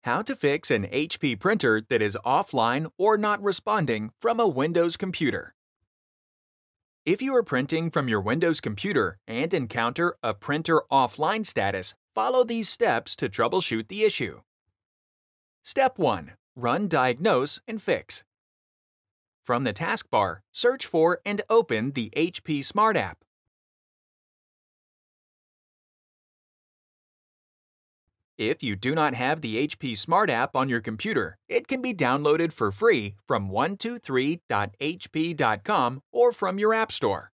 How to fix an HP printer that is offline or not responding from a Windows computer. If you are printing from your Windows computer and encounter a printer offline status, follow these steps to troubleshoot the issue. Step 1. Run Diagnose and Fix. From the taskbar, search for and open the HP Smart app. If you do not have the HP Smart app on your computer, it can be downloaded for free from 123.hp.com or from your App Store.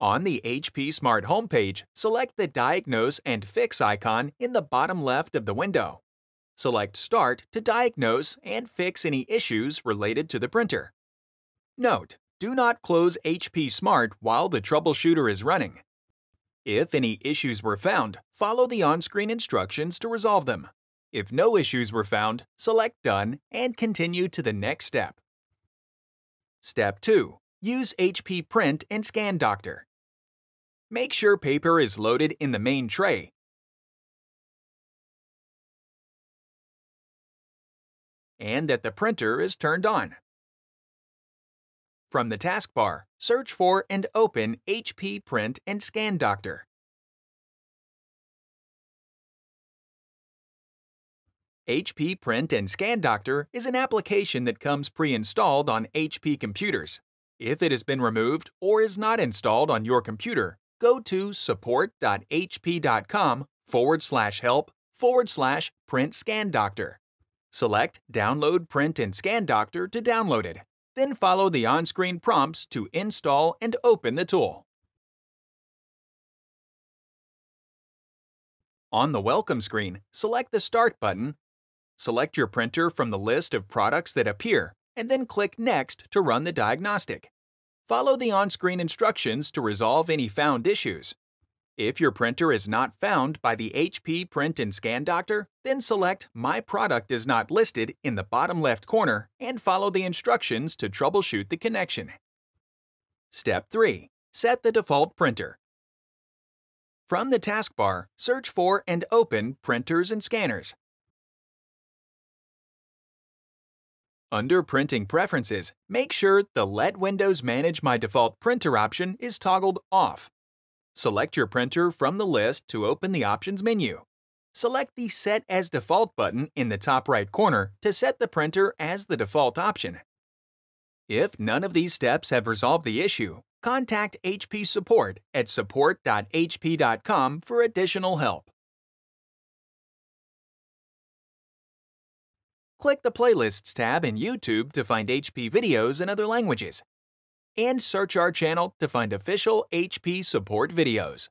On the HP Smart homepage, select the Diagnose and Fix icon in the bottom left of the window. Select Start to diagnose and fix any issues related to the printer. Note: do not close HP Smart while the troubleshooter is running. If any issues were found, follow the on-screen instructions to resolve them. If no issues were found, select Done and continue to the next step. Step 2. Use HP Print and Scan Doctor. Make sure paper is loaded in the main tray and that the printer is turned on. From the taskbar, search for and open HP Print and Scan Doctor. HP Print and Scan Doctor is an application that comes pre-installed on HP computers. If it has been removed or is not installed on your computer, go to support.hp.com/help/Print-Scan-Doctor. Select Download Print and Scan Doctor to download it. Then follow the on-screen prompts to install and open the tool. On the Welcome screen, select the Start button, select your printer from the list of products that appear, and then click Next to run the diagnostic. Follow the on-screen instructions to resolve any found issues. If your printer is not found by the HP Print and Scan Doctor, then select My Product is not listed in the bottom left corner and follow the instructions to troubleshoot the connection. Step 3. Set the default printer. From the taskbar, search for and open Printers and Scanners. Under Printing Preferences, make sure the Let Windows Manage My Default Printer option is toggled off. Select your printer from the list to open the Options menu. Select the Set as Default button in the top right corner to set the printer as the default option. If none of these steps have resolved the issue, contact HP Support at support.hp.com for additional help. Click the Playlists tab in YouTube to find HP videos in other languages. And search our channel to find official HP support videos.